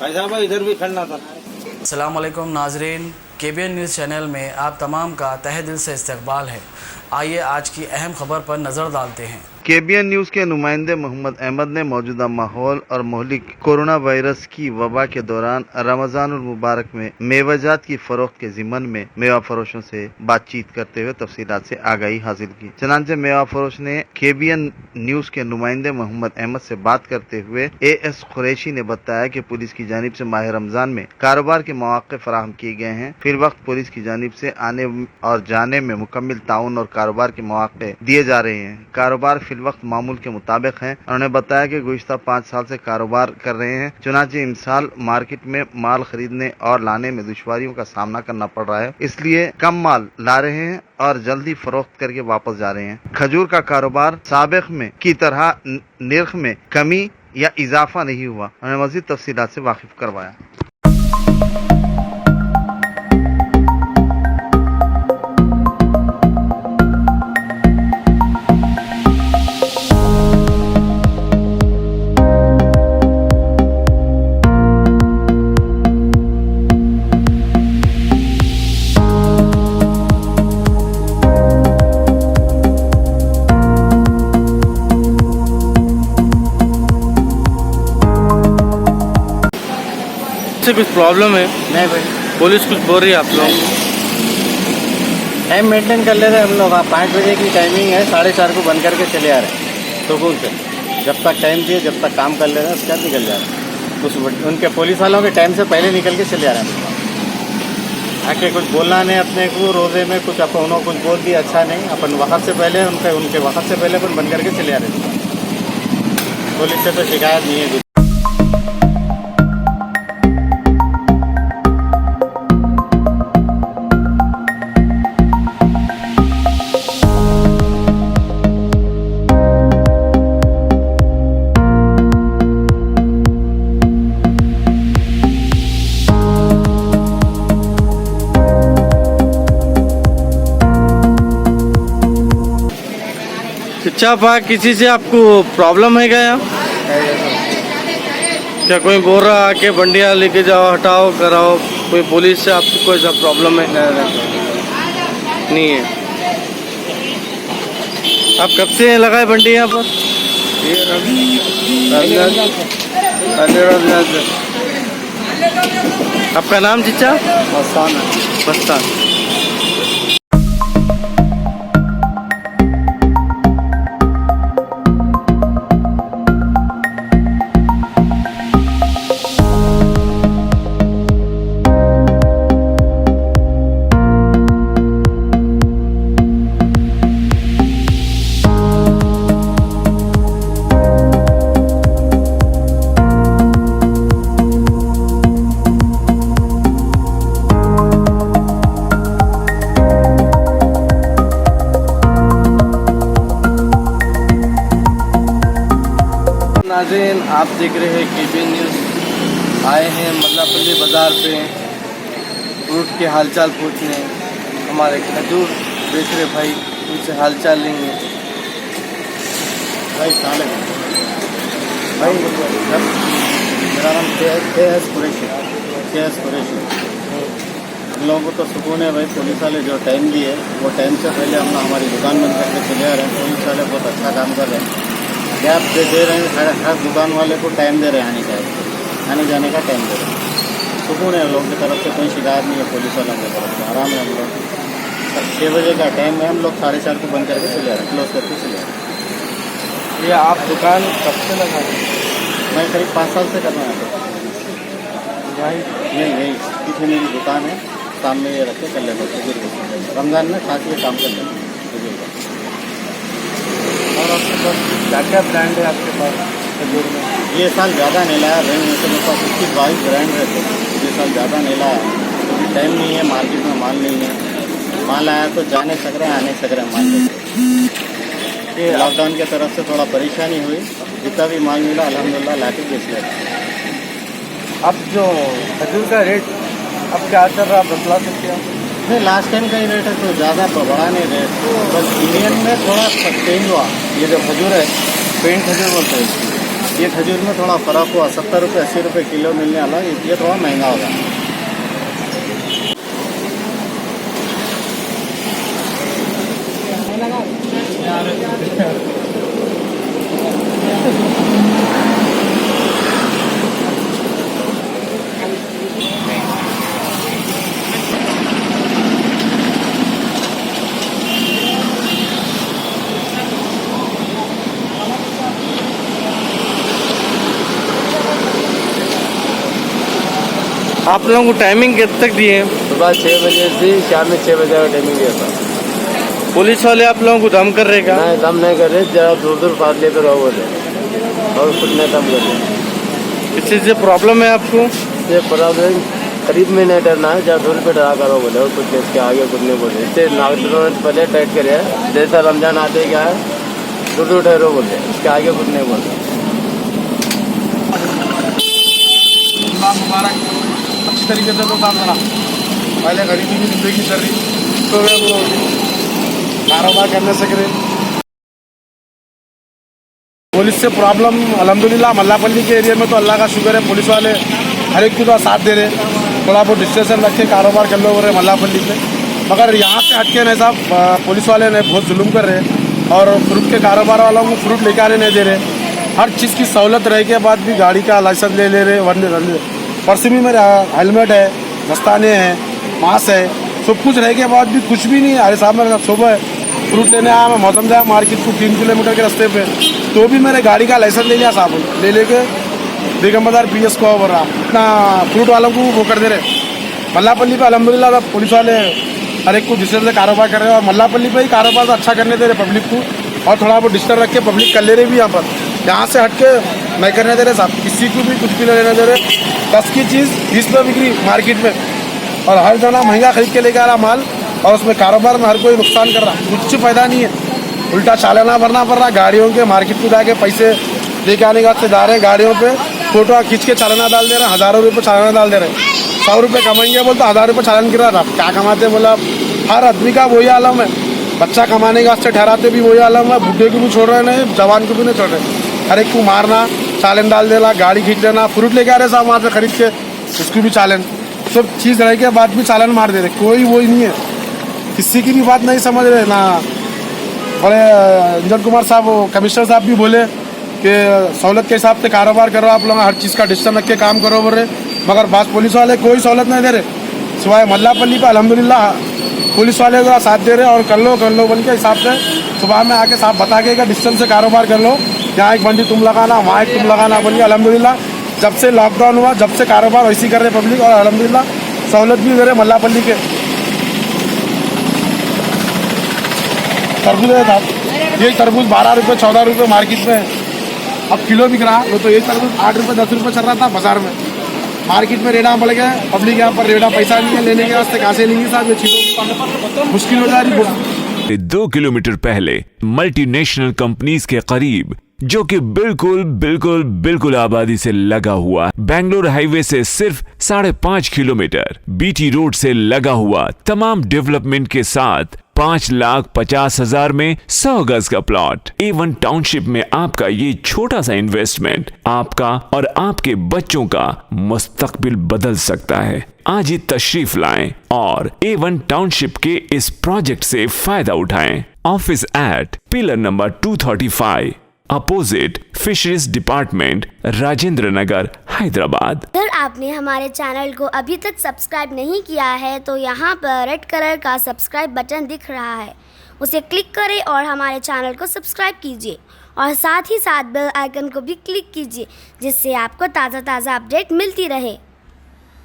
भाई साहब इधर भी खड़ना था। अस्सलाम वालेकुम नाजरीन, KBN न्यूज़ चैनल में आप तमाम का तहे दिल से इस्तकबाल है। आइए आज की अहम खबर पर नज़र डालते हैं। KBN न्यूज़ के नुमाइंदे मोहम्मद अहमद ने मौजूदा माहौल और मोहलिक कोरोना वायरस की वबा के दौरान रमज़ानुल मुबारक में मेवाजात की फरोख्त के ज़िमन में मेवा फरोशों से बातचीत करते हुए तफसीलात से आगाही हासिल की। चनांचे मेवा फरोश ने KBN न्यूज़ के नुमाइंदे मोहम्मद अहमद से बात करते हुए AS कुरैशी ने बताया कि पुलिस की जानिब से माह रमज़ान में कारोबार के मौके फराहम किए गए हैं। फिर वक्त पुलिस की जानिब से आने और जाने में मुकम्मल ताउन और कारोबार के मौके दिए जा रहे हैं। कारोबार फिल वक्त मामूल के मुताबिक है। उन्होंने बताया कि गुज़िश्ता 5 साल से कारोबार कर रहे हैं। चुनांचे इन साल मार्केट में माल खरीदने और लाने में दुश्वारियों का सामना करना पड़ रहा है, इसलिए कम माल ला रहे हैं और जल्दी फरोख्त करके वापस जा रहे हैं। खजूर का कारोबार साबिक में की तरह निर्ख में कमी या इजाफा नहीं हुआ। उन्होंने मज़ीद तफसीलात से वाकिफ करवाया। से कुछ प्रॉब्लम है? नहीं भाई, पुलिस कुछ बोल रही है आप लोग? टाइम मेंटेन कर ले रहे हैं हम लोग। 5 बजे की टाइमिंग है, 4:30 को बंद करके चले आ रहे हैं सुकून से। जब तक टाइम दिए जब तक काम कर ले रहे हैं, उसके बाद निकल जा रहे हैं। कुछ उनके पुलिस वालों के टाइम से पहले निकल के चले आ रहे हैं। आके कुछ बोलना नहीं अपने को, रोज़े में कुछ उन्होंने कुछ बोल दिया अच्छा नहीं, अपन वक्त से पहले उनके वक्त से पहले अपन बंद करके चले आ रहे हैं। पुलिस से तो शिकायत नहीं है। अच्छा पा किसी से आपको प्रॉब्लम है क्या? क्या कोई बोल रहा आके बंडियाँ लेके जाओ, हटाओ, कराओ? कोई पुलिस से आपको कोई सा प्रॉब्लम है? नहीं है। आप कब से लगाए बंडी यहाँ पर? आपका नाम चिच्चा? मस्तान। नाज़रीन, आप देख रहे हैं KBN न्यूज़। आए हैं मल्लापल्ली बाज़ार पे फ्रूट के हालचाल पूछने। हमारे खजूर बेच रहे भाई, उनसे हालचाल लेंगे। भाई कहाँ लगे? भाई मेरा नाम KS कुरैशी। हम लोगों को तो सुकून है भाई। पुलिस वाले जो टाइम दिए वो टाइम से पहले हम हमारी दुकान बंद करके चले आ रहे हैं। पुलिस वाले बहुत अच्छा काम कर रहे हैं। गैप दे रहे हैं, हर दुकान वाले को टाइम दे रहे हैं, आने जाने का टाइम दे रहे हैं। सुकून है हम लोगों की तरफ से, कोई शिकायत नहीं है। पुलिस वालों की तरफ से आराम है। हम लोग 6 बजे का टाइम है, हम लोग 4:30 को बंद करके चले आ रहे हैं, क्लोज करके चले आ रहे हैं। ये आप दुकान कब से लगा रहे हैं? मैं करीब 5 साल से करना है भाई। नहीं, पीछे मेरी दुकान है, सामने ये रख के कर लेते हैं। रमज़ान में खास ये काम कर लेते हैं। और आपके पास क्या क्या ब्रांड है आपके पास खजूर में? ये साल ज़्यादा नहीं लाया ब्रांड में, तो मेरे पास 22 ब्रांड रहते हैं। ये साल ज़्यादा नहीं लाया क्योंकि टाइम नहीं है, मार्केट में माल नहीं है। माल आया तो जा नहीं सक रहे हैं, आ नहीं सक रहे हैं मार्केट। ये लॉकडाउन की तरफ से थोड़ा परेशानी हुई। जितना भी माल मिला अल्हम्दुलिल्लाह लाके बेच लिया। अब जो खजूर का रेट अब क्या चल रहा, बतला सकते हैं? नहीं, लास्ट टाइम का ही रेट है तो ज़्यादा बढ़ा नहीं रेट, बस इंडियन में थोड़ा चेंज हुआ। ये जो खजूर है पेंट खजूर बोलते हैं। ये खजूर में थोड़ा फ़र्क हुआ, 70 रुपये 80 रुपये किलो मिलने वाला, ये थोड़ा महंगा होगा। आप लोगों को टाइमिंग कितने तक दिए हैं? सुबह 6 बजे से शाम में 6 बजे का टाइमिंग दिया था। पुलिस वाले आप लोगों को दम कर रहे क्या? नहीं, दम नहीं कर रहे, जरा दूर दूर फासले पे रहो बोले, और कुछ नहीं दम कर रहे। किस चीज़ से प्रॉब्लम है आपको? ये प्रॉब्लम करीब में नहीं डरना है, जरा दूर पे डरा करो बोले, और कुछ नहीं, इसके आगे कुछ नहीं बोले। इससे नागरिकों ने पहले टाइट करे है, जैसा रमजान आते क्या है दूर दूर ठहरो बोले, इसके आगे कुछ नहीं बोलते। मुबारक अच्छी तरीके से तो काम करा, पहले गरीबी की जिंदगी कर रही तो वो कारोबार करने से करे। पुलिस से प्रॉब्लम अल्हम्दुलिल्लाह मल्लापल्ली के एरिया में तो अल्लाह का शुक्र है, पुलिस वाले हर एक का साथ दे रहे, थोड़ा बहुत डिस्टेंस रख के कारोबार कर लो रहे मल्लापल्ली में। मगर यहाँ से हटके नहीं साहब, पुलिस वाले ने बहुत जुल्म कर रहे और फ्रूट के कारोबार वालों को फ्रूट लेके आने नहीं दे रहे। हर चीज़ की सहूलत रह के बाद भी गाड़ी का लाइसेंस ले रहे, वरने पर्स में मेरा हेलमेट है, दस्ताने हैं, मास्क है, सब कुछ रह के बाद भी कुछ भी नहीं। अरे साहब मेरे साथ सुबह फ्रूट लेने आया, मैं मौसम जाया मार्केट को 3 किलोमीटर के रास्ते पे, तो भी मेरे गाड़ी का लाइसेंस ले लिया साहब, ले लेके बेगम बाजार PS को ओवर रहा। इतना फ्रूट वालों को वो कर दे रहे। मल्लापल्ली पे अल्हम्दुलिल्लाह पुलिस वाले हर एक को डिस्टेंस से कारोबार कर रहे हैं, और मल्लापल्ली पे ही कारोबार तो अच्छा करने दे रहे पब्लिक को, और थोड़ा बहुत डिस्टेंस रख के पब्लिक कर ले रहे भी। यहाँ पर यहाँ से हट के नहीं करने दे रहे साहब, किसी को भी कुछ भी नहीं लेने दे रहे। 10 की चीज़ 20 पे बिक्री मार्केट में, और हर जना महंगा खरीद के लेके आ रहा माल, और उसमें कारोबार में हर कोई नुकसान कर रहा, कुछ फ़ायदा नहीं है। उल्टा चालाना भरना पड़ रहा गाड़ियों के, मार्केट को जाके पैसे लेके आने का जा रहे हैं, गाड़ियों पे फोटो खींच के चालाना डाल दे रहे हैं, हज़ारों रुपये चालाना डाल दे रहे हैं। 100 रुपये कमाएंगे बोलते 1000 रुपये चालान गिरा रहा। क्या कमाते बोला, हर आदमी का वही आलम है, बच्चा कमाने का वास्ते ठहराते भी वही आलम है, बुढ़े को भी छोड़ रहे नहीं, जवान को भी नहीं छोड़ रहे। हर एक को मारना, चालान डाल देना, गाड़ी खींच देना, फ्रूट लेके आ रहे साहब वहाँ से खरीद के, उसको भी चालान, सब चीज़ रह के बाद भी चालान मार दे रहे। कोई वही नहीं है, किसी की भी बात नहीं समझ रहे ना। बड़े अंजन कुमार साहब, कमिश्नर साहब भी बोले कि सहूलत के हिसाब से कारोबार करो आप लोग, हर चीज़ का डिस्टेंस रख के काम करो बोल रहे, मगर बात पुलिस वाले कोई सहूलत नहीं दे रहे। सिवाय मल्लापल्ली पे अल्हम्दुलिल्लाह पुलिस वाले का साथ दे रहे, और कर लो बन के हिसाब से सुबह में आके साफ बता के डिस्टेंस से कारोबार कर लो, यहाँ एक बंडी तुम लगाना, वहाँ एक तुम लगाना बोलिए। अल्हम्दुलिल्लाह जब से लॉकडाउन हुआ, जब से कारोबार वैसी कर रहे पब्लिक, और अल्हम्दुलिल्लाह सहूलत भी दे रहे मल्लापल्ली के। तरबूज है साहब, ये तरबूज 12 रुपये 14 रुपये मार्केट में है, अब किलो बिक रहा। वो तो एक तरबूज 8 रुपये 10 रुपये चल रहा था बाजार में, मार्केट में रेड़ा बढ़ गया, पब्लिक यहाँ पर रेड़ा पैसा नहीं है लेने के वास्ते, कहाँ से लेंगे साहब, ये चीज़ों मुश्किल हो जा रही। 2 किलोमीटर पहले मल्टीनेशनल कंपनीज के करीब, जो कि बिल्कुल आबादी से लगा हुआ, बेंगलोर हाईवे से सिर्फ 5.5 किलोमीटर, BT रोड से लगा हुआ, तमाम डेवलपमेंट के साथ 5,50,000 में 100 गज का प्लॉट A1 टाउनशिप में आपका ये छोटा सा इन्वेस्टमेंट आपका और आपके बच्चों का मुस्तकबिल बदल सकता है। आज ही तशरीफ लाएं और A1 टाउनशिप के इस प्रोजेक्ट से फायदा उठाएं। Office at pillar number 235 opposite fisheries department, Rajendra Nagar, Hyderabad. अगर आपने हमारे चैनल को अभी तक सब्सक्राइब नहीं किया है तो यहाँ पर रेड कलर का सब्सक्राइब बटन दिख रहा है, उसे क्लिक करें और हमारे चैनल को सब्सक्राइब कीजिए, और साथ ही साथ बेल आइकन को भी क्लिक कीजिए, जिससे आपको ताज़ा अपडेट मिलती रहे।